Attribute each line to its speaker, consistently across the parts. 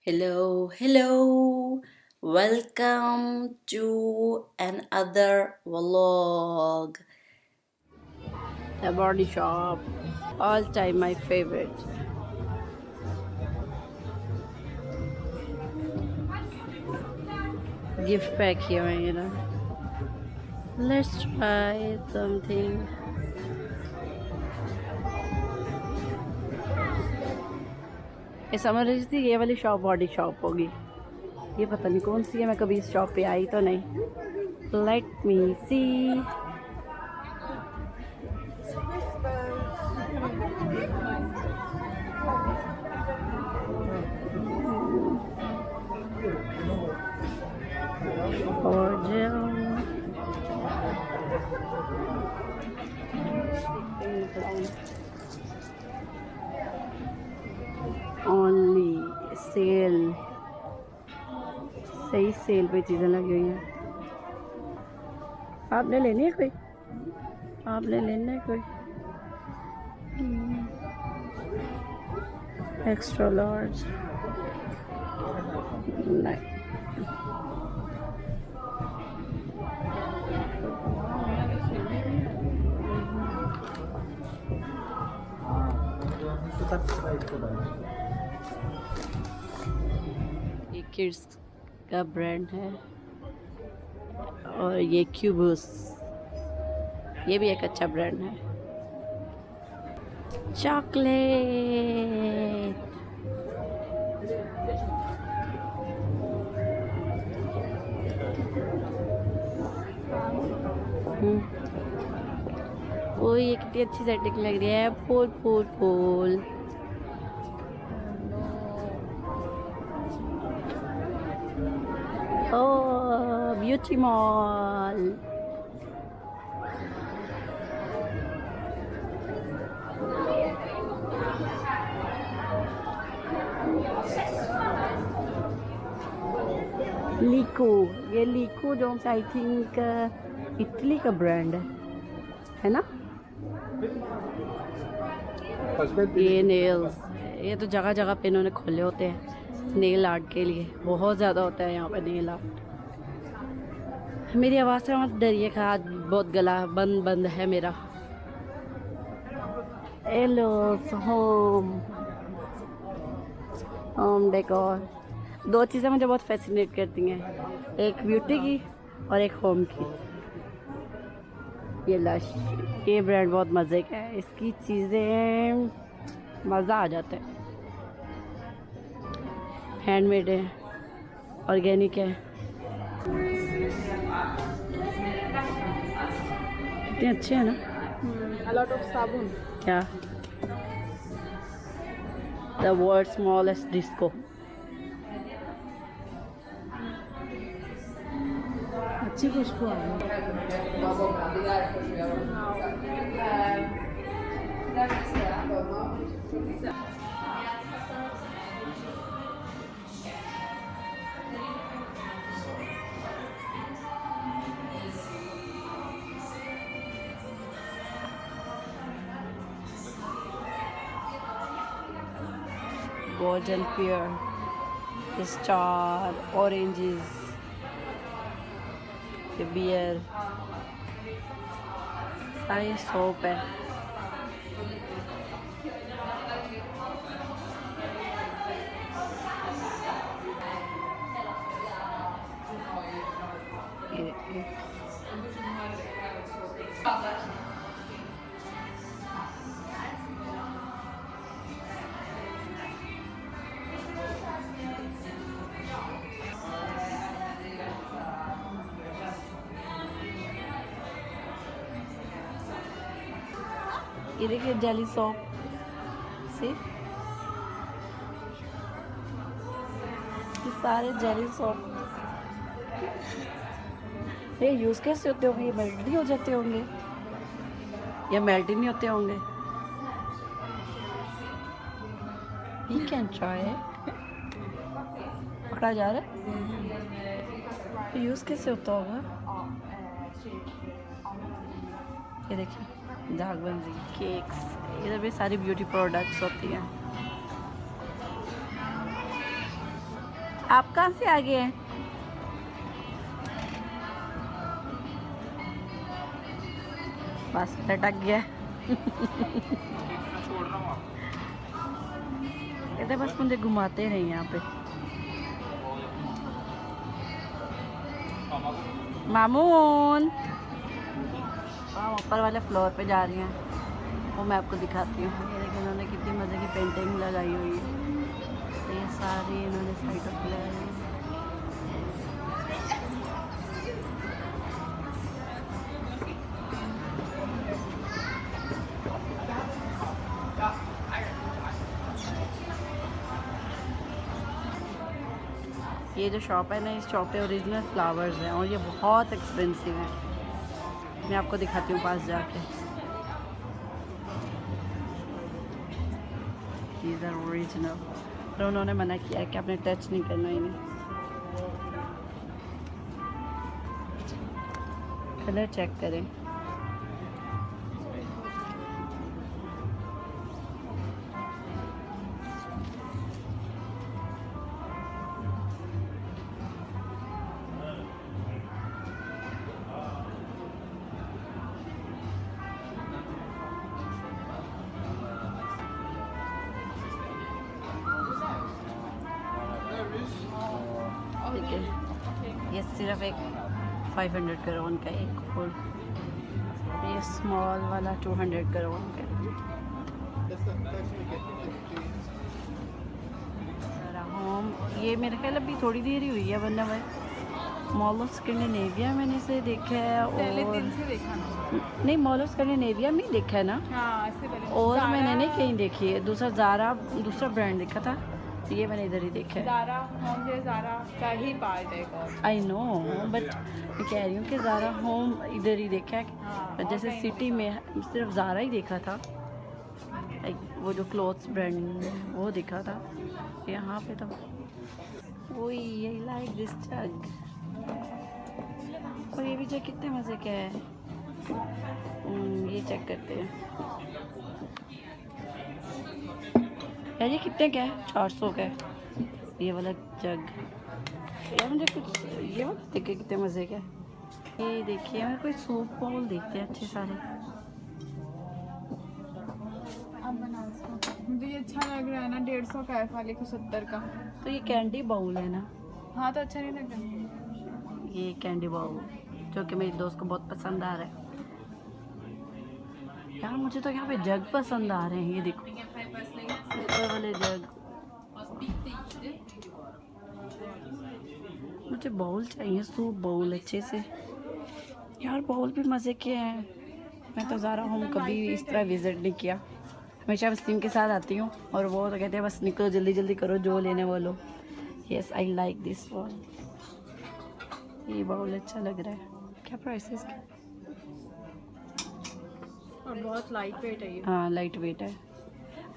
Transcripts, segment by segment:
Speaker 1: Hello, hello. Welcome to another vlog. The body shop. All time my favorite. Gift pack here. Let's try something. ये समझ रही थी ये वाली shop body shop होगी। ये पता नहीं कौन सी है, मैं कभी इस शॉप पे आई तो नहीं। लेट मी सी। और ओनली सेल, सही सेल पे चीज़ें लगी हुई हैं। आपने लेनी है कोई? आपने लेना है कोई? एक्स्ट्रा लार्ज नहीं। ये किड्स का ब्रांड है और ये क्यूबस, ये भी एक अच्छा ब्रांड है। चॉकलेट वो ये कितनी अच्छी सेटिंग लग रही है। फूल फूल फूल। ओ ब्यूटी मॉल। लीको, ये लीको जो आई थिंक इटली का ब्रांड है ना। ये नेल्स, ये तो जगह जगह पे इन्होंने खोले होते हैं नेल आर्ट के लिए। बहुत ज़्यादा होता है यहाँ पे नेल आर्ट। मेरी आवाज़ से मत डरिए, आज बहुत गला बंद है मेरा। Hello home decor. दो चीज़ें मुझे बहुत फैसिनेट करती हैं, एक ब्यूटी की और एक होम की। ये लश, ये ब्रांड बहुत मज़े का है। इसकी चीज़ें मज़ा आ जाता है। हैंडमेड है, ऑर्गेनिक है। कितने अच्छे हैं ना।
Speaker 2: अलॉट ऑफ साबुन।
Speaker 1: क्या? The world smallest disco.
Speaker 2: अच्छी खुशबू आ रही
Speaker 1: Golden pear, star, oranges, the beer, सारी सोप है। ये देखिए जेली सॉप से, ये सारे जेली सॉप। ये यूज़ कैसे होते होंगे? ये मेल्ट नहीं हो जाते होंगे या मेल्ट ही नहीं होते होंगे? You can try it। पकड़ा जा रहा है तो यूज़ कैसे होता होगा? ये देखिए दागबंदी, केक्स, इधर भी सारी ब्यूटी प्रोडक्ट्स होती हैं। आप कहाँ से आ गए हैं? बस लटक गया। कहते बस मुझे घुमाते नहीं यहाँ पे। मामून, हम ऊपर वाले फ्लोर पे जा रही हैं, वो मैं आपको दिखाती हूँ। ये देखिए इन्होंने कितनी मज़े की पेंटिंग लगाई हुई है। ये सारी इन्होंने साइडों पे लगाई हुई है। ये जो शॉप है ना, इस शॉप पे ओरिजिनल फ्लावर्स हैं और ये बहुत एक्सपेंसिव हैं। मैं आपको दिखाती हूँ पास जाके। These are original। पर उन्होंने मना किया है कि आपने टच नहीं करना इन्हें। कलर चेक करें। ठीक है, ये सिर्फ एक 500 करोड़ का एक, और ये स्मॉल वाला 200 करोड़ का। होम, ये मेरे ख्याल अभी थोड़ी देर ही हुई है वरना मॉल ऑफ स्कैंडिनेविया मैंने इसे देखा है। और नहीं, मॉल ऑफ स्कैंडिनेविया में ही देखा है ना।
Speaker 2: हाँ,
Speaker 1: और मैंने नहीं कहीं देखी है। दूसरा ज़ारा, दूसरा ब्रांड देखा था, ये मैंने इधर ही देखा है।
Speaker 2: ज़ारा का ही पार्ट है।
Speaker 1: आई नो, बट मैं कह रही हूँ कि ज़ारा होम इधर ही देखा है।
Speaker 2: हाँ,
Speaker 1: जैसे सिटी में सिर्फ ज़ारा ही देखा था, वो जो क्लोथ्स ब्रांड वो देखा था। यहाँ पे तो वही, आई लाइक दिस जग। और ये भी जग कितने मज़े का है। ये चेक करते हैं यार, ये कितने का है? 400 का है ये वाला जग। यार मुझे कुछ ये वाला देखे कितने मज़े का है। ये देखिए, मैं कोई सूप बाउल देखते हैं अच्छे सारे।
Speaker 2: मुझे ये अच्छा लग रहा है ना, 150 का है, खाली को 70 का।
Speaker 1: तो ये कैंडी बाउल है ना।
Speaker 2: हाँ, तो अच्छा नहीं लग रहा।
Speaker 1: ये कैंडी बाउल जो कि मेरी दोस्त को बहुत पसंद आ रहा है। यार मुझे तो यहाँ पे जग पसंद आ रहे हैं। ये देखो ऊपर वाले जग। मुझे बाउल चाहिए, सूप बाउल अच्छे से। यार बाउल भी मज़े के हैं। मैं तो ज़ारा होम कभी इस तरह विज़िट नहीं किया। हमेशा वसीम के साथ आती हूँ और वो तो कहते हैं बस निकलो जल्दी जल्दी करो, जो लेने वो लो। Yes, I like this one. ये बाउल अच्छा लग रहा है। क्या प्राइस है इसका?
Speaker 2: और बहुत लाइट वेट है ये।
Speaker 1: हाँ, लाइट वेट है।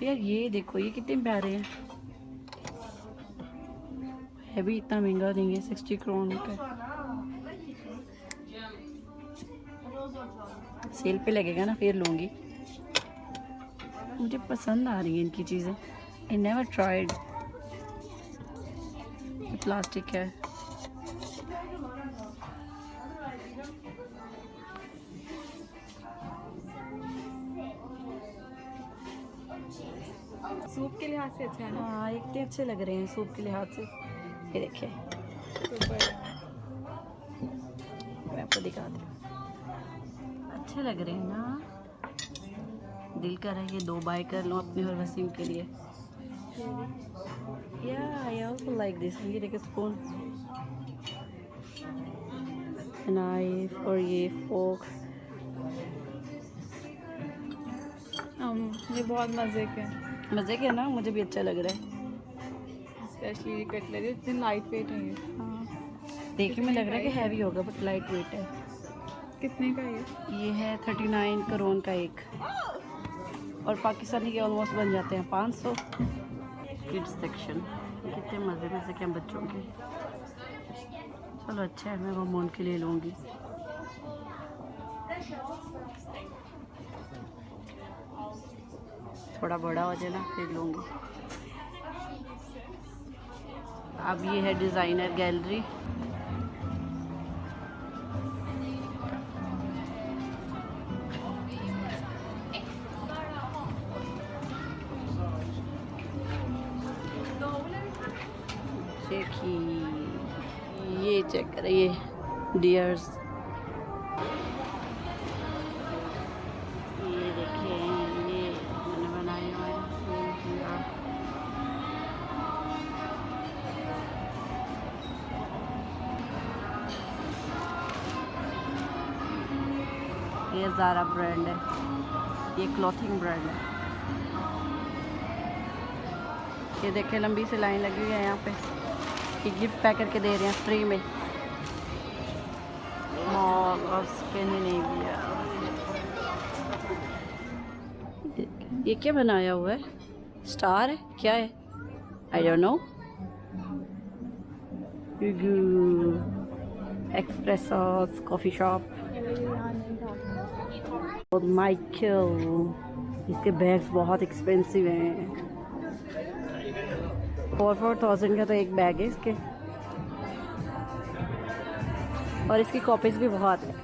Speaker 1: यार ये देखो, ये कितने प्यारे हैं। है भी इतना महंगा नहीं है, 60 करोड़ का। सेल पे लगेगा ना फिर लूँगी। मुझे पसंद आ रही है इनकी चीज़ें। I never tried. प्लास्टिक है।
Speaker 2: सूप के लिहाज से अच्छा है ना।
Speaker 1: हाँ, इतने अच्छे लग रहे हैं सूप के लिहाज से। ये देखिए, मैं आपको दिखाती हूँ। अच्छे लग रहे हैं ना। दिल कर रहा है ये 2 बाय कर लूँ अपने और वसीम के लिए। या आई आल्सो लाइक दिस। ये देखिए, स्पून, नाइफ और ये फोक।
Speaker 2: ये बहुत मज़े के हैं।
Speaker 1: मज़े के ना, मुझे भी अच्छा लग रहा है।
Speaker 2: स्पेशली ये कटलरी इतनी लाइट वेट है ये।
Speaker 1: हाँ, देखने में लग रहा है कि हैवी होगा बट लाइट वेट है।
Speaker 2: कितने का
Speaker 1: ये है 39 करोड़ का एक, और पाकिस्तानी के ऑलमोस्ट बन जाते हैं 500। किड्स सेक्शन, कितने मज़े मज़े के हैं बच्चों के। चलो अच्छा है, मैं वो मोन के लिए लूँगी। थोड़ा बड़ा हो जाए ना फिर लूँगी। अब ये है डिज़ाइनर गैलरी। देखिए ये चेक करिए डियर्स, ये देखिए ये मैंने बनाए हुए हैं। ये ज़ारा ब्रांड है, ये क्लॉथिंग ब्रांड है। ये देखिए लंबी सी लाइन लगी हुई है यहाँ पे, ये गिफ्ट पैक करके दे रहे हैं फ्री में। Mall of Scandinavia. ये क्या बनाया हुआ है? स्टार है क्या है? I don't know. Espressos coffee shop. और माइकल, इसके बैग्स बहुत एक्सपेंसिव हैं। 4,000 का तो एक बैग है इसके, और इसकी कॉपीज भी बहुत है।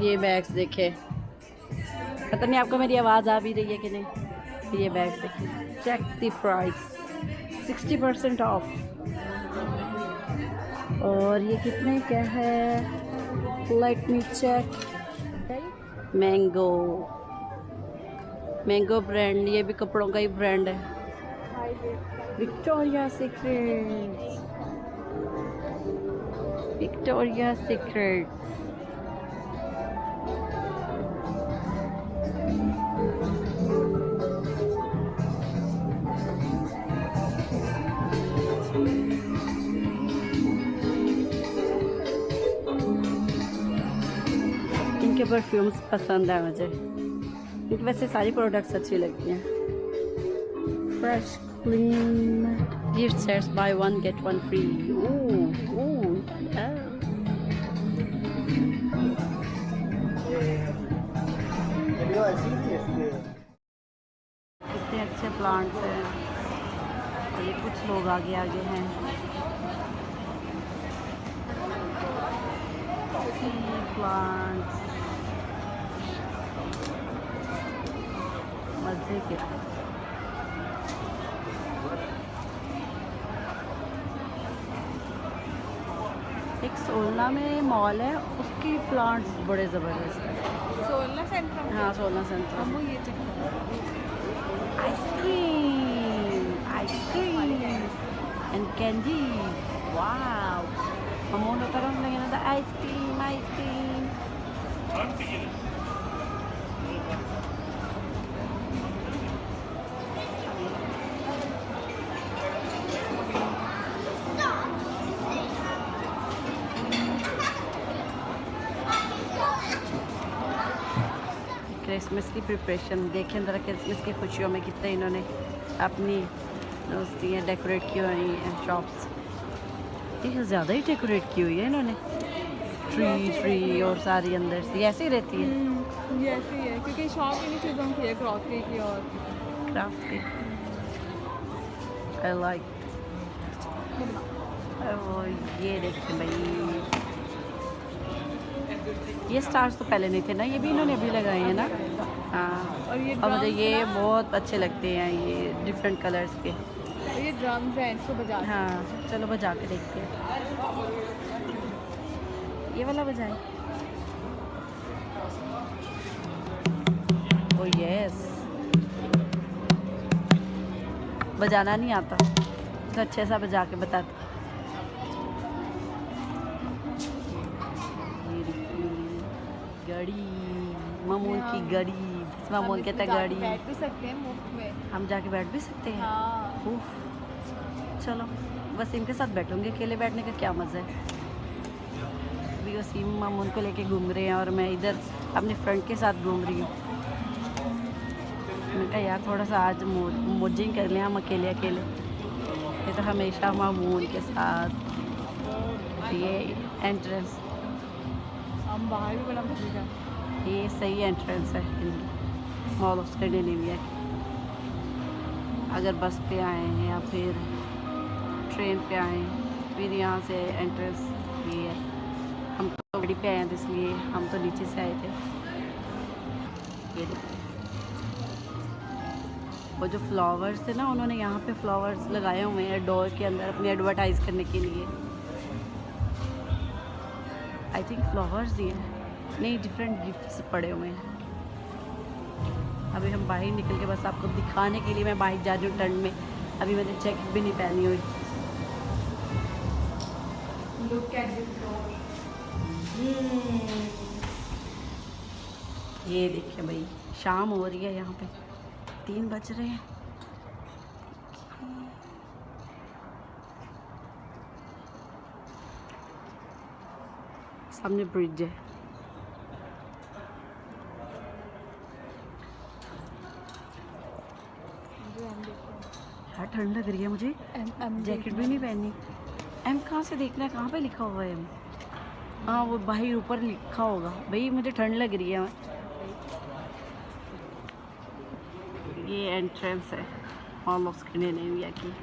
Speaker 1: ये बैग्स देखे, पता नहीं आपको मेरी आवाज़ आ भी रही है कि नहीं। ये बैग्स देखिए, चेक द प्राइस, 60% ऑफ। और ये कितने का है? Let me check. Mango, mango brand, ये भी कपड़ों का ही ब्रांड है। Victoria Secret, Victoria Secret. इनके परफ्यूम्स पसंद है मुझे, इनकी वैसे सारी प्रोडक्ट्स अच्छी लगती हैं। Fresh clean gift sets, by one get one free. कितने अच्छे प्लांट्स हैं। ये कुछ लोग आगे आगे हैं। प्लांट्स मजे के। एक सोलना में मॉल है, उसकी प्लांट्स बड़े ज़बरदस्त हैं।
Speaker 2: सोलना सेंटर।
Speaker 1: हाँ सोलना सेंटर।
Speaker 2: हम ये
Speaker 1: आइसक्रीम एंड कैंडी। वाव, हम तरफ लगे ना आइसक्रीम आइसक्रीम। क्रिसमस की प्रिपरेशन देखें ज़रा, क्रिसमस की खुशियों में कितने इन्होंने अपनी दोस्तियाँ डेकोरेट की हुई हैं। शॉप्स ये ज़्यादा ही डेकोरेट की हुई है इन्होंने, ट्री और सारी अंदर से ऐसे ही रहती है।
Speaker 2: ये ऐसे ही है क्योंकि शॉप इन्हीं चीज़ों की है, क्रॉकरी की और
Speaker 1: क्राफ्ट की। I like. ये देखिए भाई, ये स्टार्स तो पहले नहीं थे ना, ये भी इन्होंने अभी लगाए हैं ना। हाँ, और मुझे ये बहुत अच्छे लगते हैं, ये डिफरेंट कलर्स के।
Speaker 2: ये ड्रम्स हैं, इसको बजा।
Speaker 1: हाँ चलो बजा के देखते हैं। ये वाला बजाएं। ओह यस, बजाना नहीं आता तो अच्छे सा बजा के बताते। गड़ी, मामून की गड़ी, मामून कहता है गड़ी।
Speaker 2: बैठ भी सकते हैं मुफ्त में,
Speaker 1: हम जाके बैठ भी सकते हैं।
Speaker 2: हाँ।
Speaker 1: चलो बस इनके साथ बैठूंगी, अकेले बैठने का क्या मज़ा है। अभी वसीम मामून को लेके घूम रहे हैं और मैं इधर अपने फ्रेंड के साथ घूम रही हूँ। मैंने कहा यार थोड़ा सा आज मौजिंग कर लें हम अकेले अकेले। ये तो हमेशा मामून के साथ। ये एंट्रेंस,
Speaker 2: हम बाहर भी बड़ा मजेगा।
Speaker 1: ये सही एंट्रेंस है मॉल ऑफ स्कैंडिनेविया की। अगर बस पे आए हैं या फिर ट्रेन पे आए फिर यहाँ से एंट्रेंस ये है। हम तो गाड़ी पे आए हैं तो इसलिए हम तो नीचे से आए थे। ये देखो, वो जो फ्लावर्स थे ना, उन्होंने यहाँ पे फ्लावर्स लगाए हुए हैं डोर के अंदर अपनी एडवर्टाइज करने के लिए। आई थिंक फ्लावर्स ही हैं, नहीं डिफरेंट गिफ्ट्स पड़े हुए हैं। अभी हम बाहर निकल के बस आपको दिखाने के लिए मैं बाहर जा रही हूँ ठंड में। अभी मैंने जैकेट भी नहीं पहनी हुई।
Speaker 2: Look at this door.
Speaker 1: ये देखिए भाई, शाम हो रही है यहाँ पे, 3 बज रहे हैं। सामने ब्रिज है। यार ठंड लग रही है मुझे, जैकेट भी नहीं पहनी। एम कहाँ से देखना है, कहाँ पे लिखा हुआ है एम? हाँ वो बाहर ऊपर लिखा होगा। भाई मुझे ठंड लग रही है। ये एंट्रेंस है मॉल ऑफ स्कैंडिनेविया की।